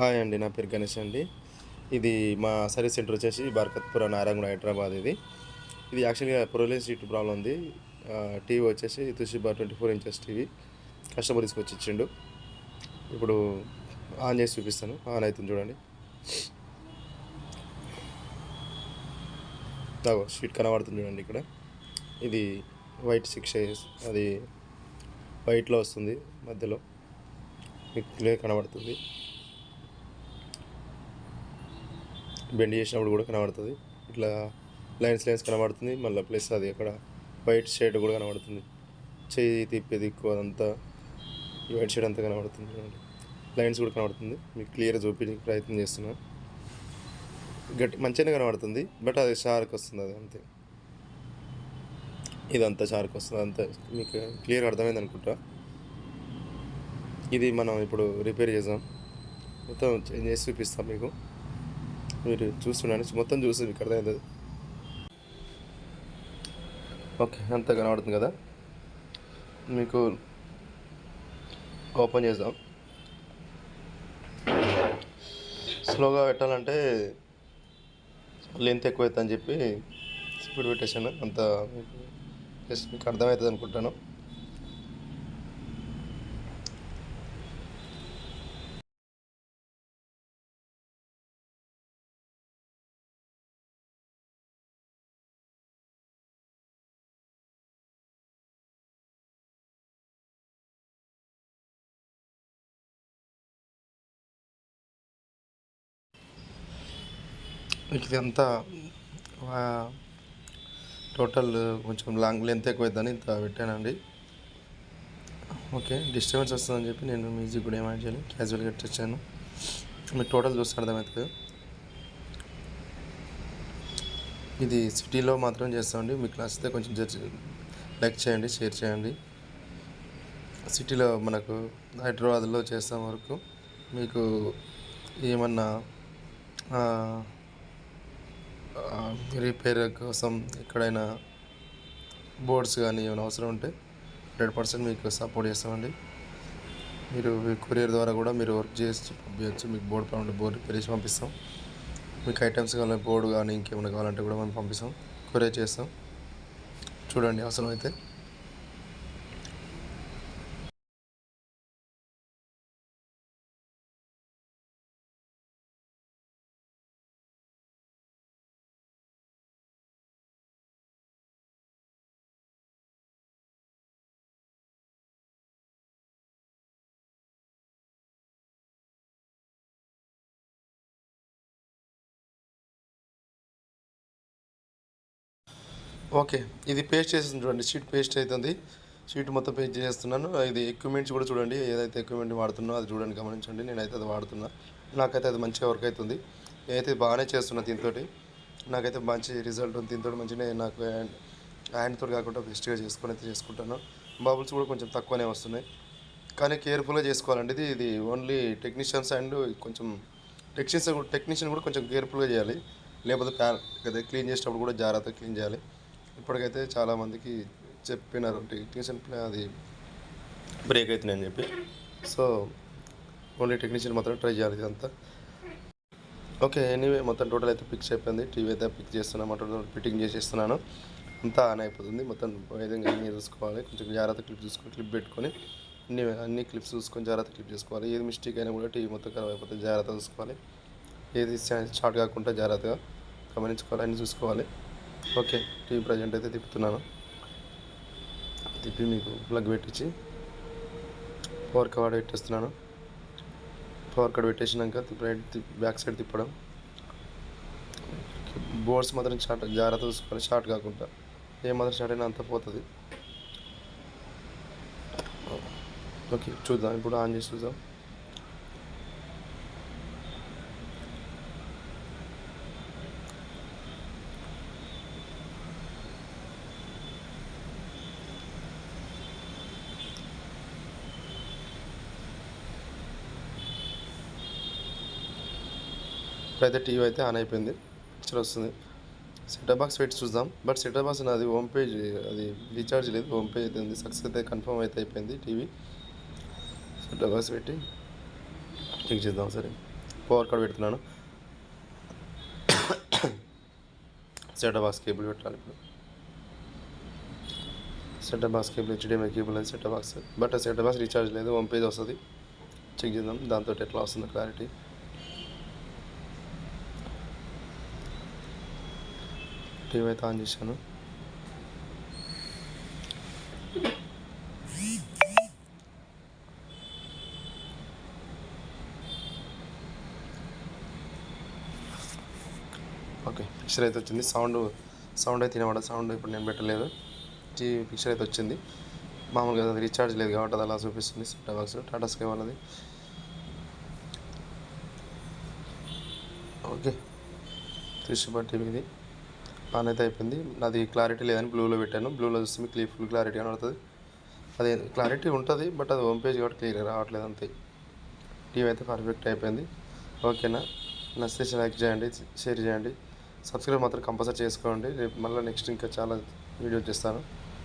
Hi అండి. నా పేరు గణేష్ అండి. ఇది మా సర్వీస్ సెంటర్ వచ్చేసి బర్కత్పుర నారాయణగూడ హైదరాబాద్ ఇది యాక్చువల్గా ప్రొలెన్స్ సీట్ ప్రాబ్లం ఉంది. టీవీ వచ్చేసి తుషిబా 24 ఇంచెస్ టీవీ కస్టమర్ తీసుకొచ్చి ఇచ్చిండు. ఇప్పుడు ఆన్ చేసి చూపిస్తాను. ఆన్ అవుతుంది చూడండి. షీట్ కనబడుతుంది చూడండి. ఇక్కడ ఇది వైట్ 6 అది వైట్లో వస్తుంది. మధ్యలో మీకు క్లియర్ కనబడుతుంది. బెండ్ చేసినప్పుడు కూడా కనబడుతుంది. ఇట్లా లైన్స్ కనబడుతుంది. మళ్ళీ ప్లస్ అది అక్కడ వైట్ షేడ్ కూడా కనబడుతుంది. చెయ్యి తిప్పే దిక్కు అదంతా ఈ వైట్ షేడ్ అంతా కనబడుతుంది చూడండి. లైన్స్ కూడా కనబడుతుంది. మీకు క్లియర్గా చూపించడానికి ప్రయత్నం చేస్తున్నాను. మంచిగానే కనబడుతుంది. బట్ అది షార్క్ వస్తుంది. అది అంతే. ఇదంతా షార్క్ వస్తుంది. అంతే మీకు క్లియర్గా అర్థమైంది అనుకుంటా. ఇది మనం ఇప్పుడు రిపేర్ చేద్దాం. మొత్తం చేంజ్ చేసి చూపిస్తాం మీకు. మీరు చూస్తుండండి. మొత్తం చూసి మీకు అర్థమవుతుంది. ఓకే, అంతా కనబడుతుంది కదా. మీకు ఓపెన్ చేద్దాం. స్లోగా పెట్టాలంటే లెంత్ ఎక్కువ అవుతుందని చెప్పి స్పీడ్ పెట్టేసాను. అంత జస్ట్ మీకు అర్థమవుతుంది అనుకుంటాను. ఇది అంతా టోటల్ కొంచెం లాంగ్ లెంత్ ఎక్కువైందని ఇంత పెట్టానండి. ఓకే, డిస్టర్బెన్స్ వస్తుందని చెప్పి నేను మ్యూజిక్ కూడా ఏమైనా చేయాలి, క్యాజువల్గా వచ్చాను. మీకు టోటల్ చూస్తే అర్థమవుతుంది. ఇది సిటీలో మాత్రం చేస్తామండి. మీకు నచ్చితే కొంచెం లైక్ చేయండి, షేర్ చేయండి. సిటీలో మనకు హైదరాబాద్లో చేస్తాం వరకు మీకు ఏమన్నా రిపేర్ కోసం ఎక్కడైనా బోర్డ్స్ కానీ ఏమైనా అవసరం ఉంటే 100% మీకు సపోర్ట్ చేస్తామండి. మీరు కొరియర్ ద్వారా కూడా మీరు వర్క్ చేసి పంపించవచ్చు. మీకు బోర్డు కావాలంటే బోర్డు రిపేర్ చేసి పంపిస్తాం. మీకు ఐటమ్స్ కావాలంటే బోర్డు కానీ ఇంకేమైనా కావాలంటే కూడా మనం పంపిస్తాం, కొరియర్ చేస్తాం. చూడండి అవసరం అయితే. ఓకే, ఇది పేస్ట్ చేసింది చూడండి. షీట్ పేస్ట్ అవుతుంది. షీట్ మొత్తం పేస్ట్ చేస్తున్నాను. ఇది ఎక్విప్మెంట్స్ కూడా చూడండి. ఏదైతే ఎక్విప్మెంట్ వాడుతున్నా అది చూడండి, గమనించండి. నేనైతే అది వాడుతున్నా. నాకైతే అది మంచిగా వర్క్ అవుతుంది. నేనైతే బాగానే చేస్తున్నా దీంతో. నాకైతే మంచి రిజల్ట్ ఉంది దీంతో. మంచిగా నాకు హ్యాండ్తో కాకుండా బెస్ట్గా చేసుకుంటాను. బబుల్స్ కూడా కొంచెం తక్కువనే వస్తున్నాయి, కానీ కేర్ఫుల్గా చేసుకోవాలండి. ఇది ఓన్లీ టెక్నీషియన్స్ అండ్ కొంచెం టెక్నీషియన్ కూడా కొంచెం కేర్ఫుల్గా చేయాలి. లేకపోతే క్లీన్ చేసేటప్పుడు కూడా జాగ్రత్తగా క్లీన్ చేయాలి. ఇప్పటికైతే చాలామందికి చెప్పినారు టెక్నీషియన్ అది బ్రేక్ అవుతున్నాయని చెప్పి. సో ఓన్లీ టెక్నీషియన్ మాత్రం ట్రై చేయాలి ఇదంతా. ఓకే, ఎనీవే మొత్తం టోటల్ అయితే ఫిక్స్ అయిపోయింది. టీవీ అయితే ఫిక్స్ చేస్తున్నాను, మొత్తం ఫిట్టింగ్ చేసేస్తున్నాను. అంతా ఆన్ అయిపోతుంది. మొత్తం విధంగా అన్నీ చూసుకోవాలి. కొంచెం జాగ్రత్త క్లిప్ పెట్టుకొని అన్ని క్లిప్స్ చూసుకొని జాగ్రత్త క్లిప్ చేసుకోవాలి. ఏది మిస్టేక్ అయినా కూడా టీవీ మొత్తం ఖరాబ్ అయిపోతుంది. జాగ్రత్త చూసుకోవాలి. ఏది షార్ట్ కాకుండా జాగ్రత్తగా గమనించుకోవాలి, అన్నీ చూసుకోవాలి. ఓకే, టీవీ ప్రజెంట్ అయితే తిప్పుతున్నాను. తిప్పి మీకు ప్లగ్ పెట్టించి పవర్ కార్డ్ పెట్టేస్తున్నాను. పవర్ కార్డ్ పెట్టేసినాక బ్యాక్ సైడ్ తిప్పడం. బోర్డ్స్ మాత్రం జాగ్రత్త చూసుకోవాలి, షార్ట్ కాకుండా. ఏమాత్రం షార్ట్ అయినా అంత పోతుంది. ఓకే, చూద్దాం. ఇప్పుడు ఆన్ చేసి చూద్దాం. ఇప్పుడైతే టీవీ అయితే ఆన్ అయిపోయింది. పిక్చర్ వస్తుంది. సెటప్ బాక్స్ పెట్టి చూద్దాం. బట్ సెటప్ బాక్స్ నాది హోమ్ పేజ్, అది రీఛార్జ్ లేదు. హోమ్ పేజ్ అయితే ఉంది. సక్సెస్ అయితే కన్ఫర్మ్ అయిపోయింది టీవీ. సెటప్ బాక్స్ పెట్టి చెక్ చేద్దాం సరే. పవర్ కార్డ్ పెడుతున్నాను. సెటప్ బాక్స్ కేబుల్ పెట్టాలి ఇప్పుడు. Setup box cable HDMI cable అది setup box. But setup box recharge లేదు, హోమ్ పేజ్ వస్తుంది. చెక్ చేద్దాం దాంతో ఎట్లా వస్తుందో క్లారిటీ. టీవీ అయితే ఆన్ చేశాను. ఓకే, పిక్చర్ అయితే వచ్చింది. సౌండ్ అయితే వినబడ, సౌండ్ ఇప్పుడు నేను పెట్టలేదు. పిక్చర్ అయితే వచ్చింది. మామూలుగా అది రీఛార్జ్ లేదు కాబట్టి అది అలా చూపిస్తుంది. సెట్ బాక్స్ టాటా స్కై వాళ్ళది. ఓకే, 3 టీవీది ఆన్ అయితే అయిపోయింది. నాది క్లారిటీ లేదని బ్లూలో పెట్టాను. బ్లూలో చూస్తే మీకు ఫుల్ క్లారిటీ కనబడుతుంది. అది క్లారిటీ ఉంటుంది, బట్ అది హోమ్ పేజ్ కాబట్టి క్లియర్గా రావట్లేదు అంతే. టీవీ అయితే పర్ఫెక్ట్ అయిపోయింది. ఓకేనా, నచ్చితే లైక్ చేయండి, షేర్ చేయండి, సబ్స్క్రైబ్ మాత్రం కంపల్సరీ చేసుకోండి. రేపు మళ్ళీ నెక్స్ట్ ఇంకా చాలా వీడియో చేస్తాను.